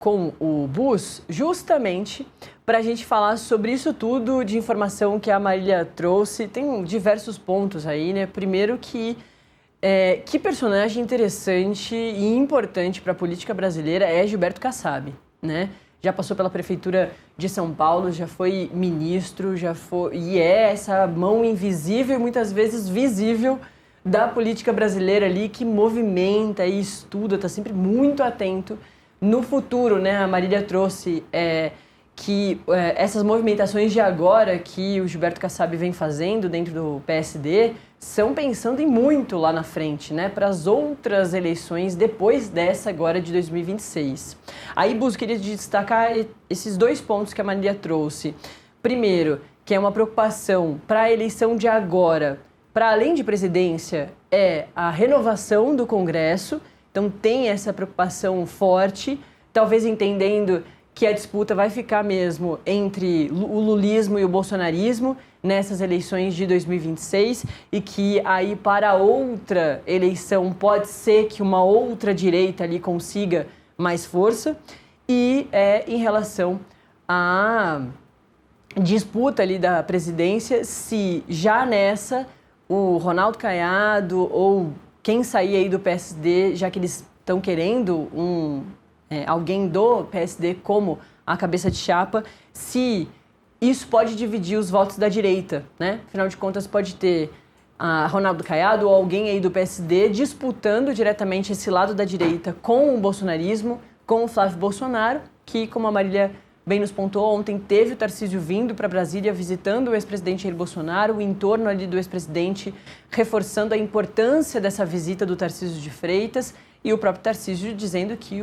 com o Bus justamente para a gente falar sobre isso tudo de informação que a Marília trouxe. Tem diversos pontos aí, né? Primeiro que personagem interessante e importante para a política brasileira é Gilberto Kassab, né? Já passou pela prefeitura de São Paulo, já foi ministro, e é essa mão invisível e muitas vezes visível da política brasileira ali que movimenta e estuda, está sempre muito atento no futuro, né? A Marília trouxe essas movimentações de agora que o Gilberto Kassab vem fazendo dentro do PSD são pensando em muito lá na frente, né? Para as outras eleições depois dessa agora de 2026. Aí, Bus, queria destacar esses dois pontos que a Marília trouxe. Primeiro, que é uma preocupação para a eleição de agora, para além de presidência, é a renovação do Congresso. Então tem essa preocupação forte, talvez entendendo que a disputa vai ficar mesmo entre o lulismo e o bolsonarismo nessas eleições de 2026 e que aí para outra eleição pode ser que uma outra direita ali consiga mais força. E em relação à disputa ali da presidência, se já nessa o Ronaldo Caiado ou quem sair aí do PSD, já que eles estão querendo alguém do PSD como a cabeça de chapa, se isso pode dividir os votos da direita, né? Afinal de contas, pode ter a Ronaldo Caiado ou alguém aí do PSD disputando diretamente esse lado da direita com o bolsonarismo, com o Flávio Bolsonaro, que, como a Marília bem nos pontuou, ontem teve o Tarcísio vindo para Brasília, visitando o ex-presidente Jair Bolsonaro, o entorno ali do ex-presidente, reforçando a importância dessa visita do Tarcísio de Freitas, e o próprio Tarcísio dizendo que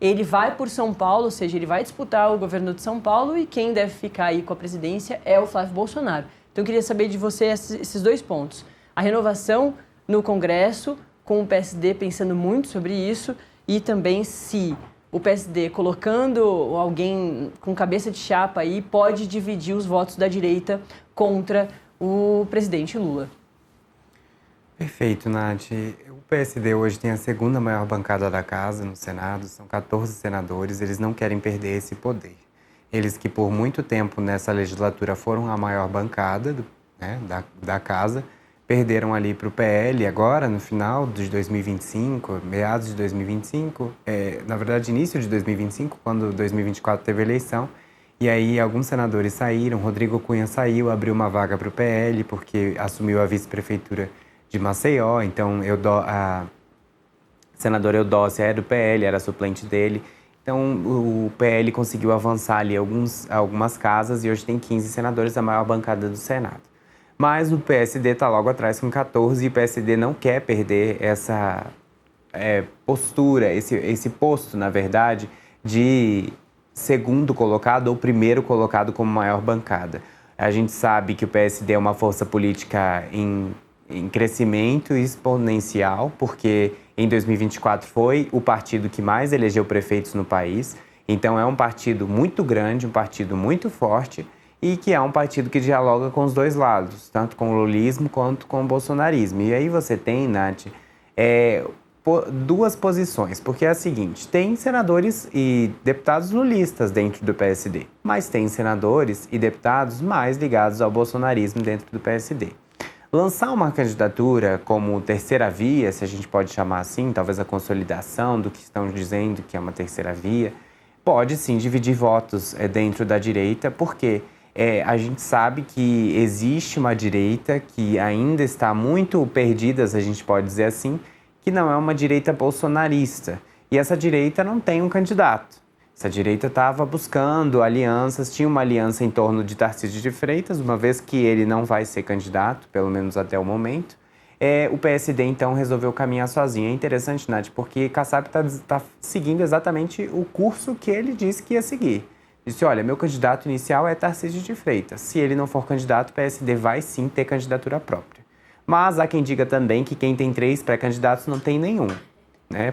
ele vai por São Paulo, ou seja, ele vai disputar o governo de São Paulo e quem deve ficar aí com a presidência é o Flávio Bolsonaro. Então eu queria saber de você esses dois pontos. A renovação no Congresso, com o PSD pensando muito sobre isso, e também se o PSD colocando alguém com cabeça de chapa aí pode dividir os votos da direita contra o presidente Lula. Perfeito, Nath. O PSD hoje tem a segunda maior bancada da casa no Senado, são 14 senadores, eles não querem perder esse poder. Eles que por muito tempo nessa legislatura foram a maior bancada da casa, perderam ali para o PL agora, no final de 2025, meados de 2025, na verdade início de 2025, quando 2024 teve eleição, e aí alguns senadores saíram, Rodrigo Cunha saiu, abriu uma vaga para o PL, porque assumiu a vice-prefeitura de Maceió, então a senadora Eudócia é do PL, era suplente dele. Então o PL conseguiu avançar ali algumas casas e hoje tem 15 senadores, a maior bancada do Senado. Mas o PSD está logo atrás com 14 e o PSD não quer perder essa postura, esse posto, na verdade, de segundo colocado ou primeiro colocado como maior bancada. A gente sabe que o PSD é uma força política em crescimento exponencial, porque em 2024 foi o partido que mais elegeu prefeitos no país. Então é um partido muito grande, um partido muito forte e que é um partido que dialoga com os dois lados, tanto com o lulismo quanto com o bolsonarismo. E aí você tem, Nath, duas posições, porque é a seguinte, tem senadores e deputados lulistas dentro do PSD, mas tem senadores e deputados mais ligados ao bolsonarismo dentro do PSD. Lançar uma candidatura como terceira via, se a gente pode chamar assim, talvez a consolidação do que estão dizendo que é uma terceira via, pode sim dividir votos dentro da direita, porque a gente sabe que existe uma direita que ainda está muito perdida, a gente pode dizer assim, que não é uma direita bolsonarista. E essa direita não tem um candidato. Essa direita estava buscando alianças, tinha uma aliança em torno de Tarcísio de Freitas, uma vez que ele não vai ser candidato, pelo menos até o momento. O PSD, então, resolveu caminhar sozinho. É interessante, Nath, porque Kassab está seguindo exatamente o curso que ele disse que ia seguir. Disse, olha, meu candidato inicial é Tarcísio de Freitas. Se ele não for candidato, o PSD vai sim ter candidatura própria. Mas há quem diga também que quem tem 3 pré-candidatos não tem nenhum.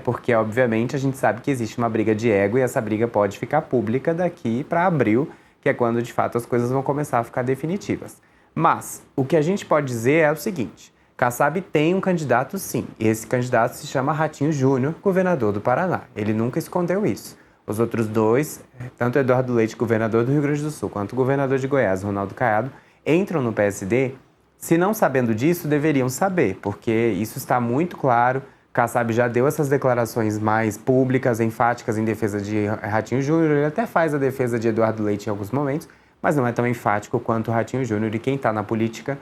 Porque, obviamente, a gente sabe que existe uma briga de ego e essa briga pode ficar pública daqui para abril, que é quando, de fato, as coisas vão começar a ficar definitivas. Mas o que a gente pode dizer é o seguinte, Kassab tem um candidato, sim, e esse candidato se chama Ratinho Júnior, governador do Paraná. Ele nunca escondeu isso. Os outros dois, tanto Eduardo Leite, governador do Rio Grande do Sul, quanto o governador de Goiás, Ronaldo Caiado, entram no PSD. Se não sabendo disso, deveriam saber, porque isso está muito claro. Kassab já deu essas declarações mais públicas, enfáticas em defesa de Ratinho Júnior. Ele até faz a defesa de Eduardo Leite em alguns momentos, mas não é tão enfático quanto o Ratinho Júnior. E quem está na política,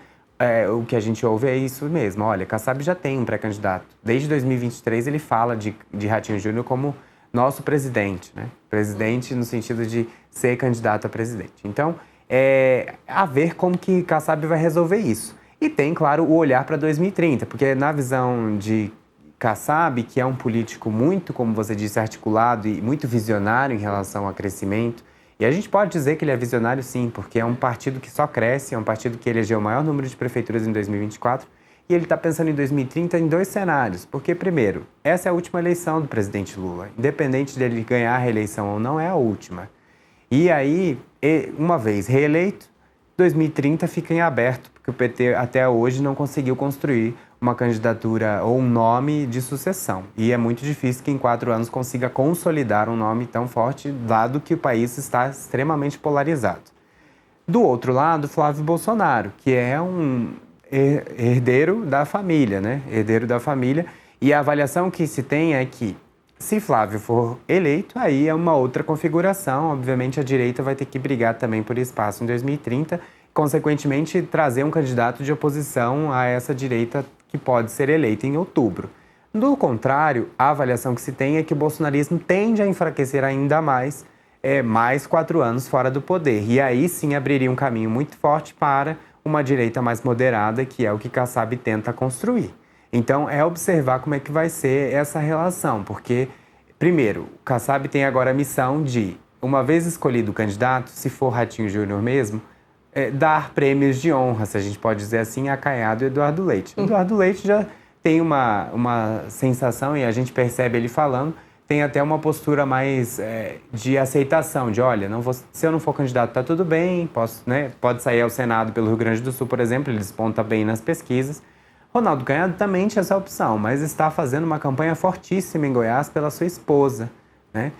o que a gente ouve é isso mesmo. Olha, Kassab já tem um pré-candidato. Desde 2023 ele fala de Ratinho Júnior como nosso presidente, né? Presidente no sentido de ser candidato a presidente. Então, a ver como que Kassab vai resolver isso. E tem, claro, o olhar para 2030, porque na visão de Kassab, que é um político muito, como você disse, articulado e muito visionário em relação ao crescimento, e a gente pode dizer que ele é visionário sim, porque é um partido que só cresce, é um partido que elegeu o maior número de prefeituras em 2024, e ele está pensando em 2030 em dois cenários. Porque, primeiro, essa é a última eleição do presidente Lula. Independente dele ganhar a reeleição ou não, é a última. E aí, uma vez reeleito, 2030 fica em aberto, porque o PT até hoje não conseguiu construir uma candidatura ou um nome de sucessão. E é muito difícil que em 4 anos consiga consolidar um nome tão forte, dado que o país está extremamente polarizado. Do outro lado, Flávio Bolsonaro, que é um herdeiro da família, né? Herdeiro da família. E a avaliação que se tem é que, se Flávio for eleito, aí é uma outra configuração. Obviamente, a direita vai ter que brigar também por espaço em 2030, consequentemente, trazer um candidato de oposição a essa direita que pode ser eleita em outubro. Do contrário, a avaliação que se tem é que o bolsonarismo tende a enfraquecer ainda mais, mais 4 anos fora do poder. E aí sim abriria um caminho muito forte para uma direita mais moderada, que é o que Kassab tenta construir. Então, é observar como é que vai ser essa relação, porque, primeiro, o Kassab tem agora a missão de, uma vez escolhido o candidato, se for Ratinho Júnior mesmo, dar prêmios de honra, se a gente pode dizer assim, a Caiado e Eduardo Leite. Eduardo Leite já tem uma sensação, e a gente percebe ele falando, tem até uma postura mais de aceitação, de olha, se eu não for candidato tá tudo bem, pode sair ao Senado pelo Rio Grande do Sul, por exemplo, ele desponta bem nas pesquisas. Ronaldo Caiado também tinha essa opção, mas está fazendo uma campanha fortíssima em Goiás pela sua esposa, né,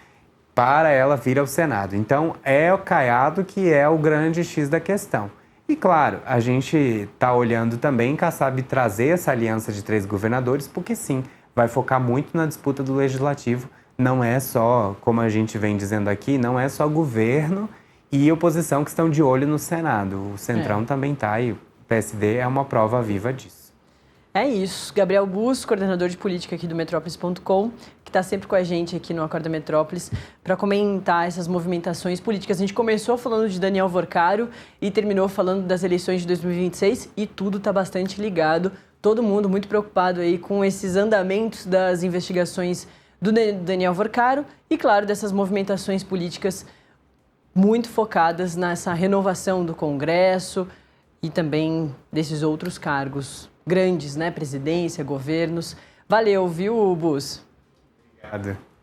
para ela vir ao Senado. Então, é o Caiado que é o grande X da questão. E, claro, a gente está olhando também Kassab trazer essa aliança de 3 governadores, porque sim, vai focar muito na disputa do Legislativo. Não é só, como a gente vem dizendo aqui, não é só governo e oposição que estão de olho no Senado. O Centrão também está, e o PSD é uma prova viva disso. É isso. Gabriel Bus, coordenador de política aqui do Metrópolis.com, que está sempre com a gente aqui no Acorda Metrópolis para comentar essas movimentações políticas. A gente começou falando de Daniel Vorcaro e terminou falando das eleições de 2026 e tudo está bastante ligado. Todo mundo muito preocupado aí com esses andamentos das investigações do Daniel Vorcaro e, claro, dessas movimentações políticas muito focadas nessa renovação do Congresso e também desses outros cargos grandes, né? Presidência, governos. Valeu, viu, Bus? Obrigado.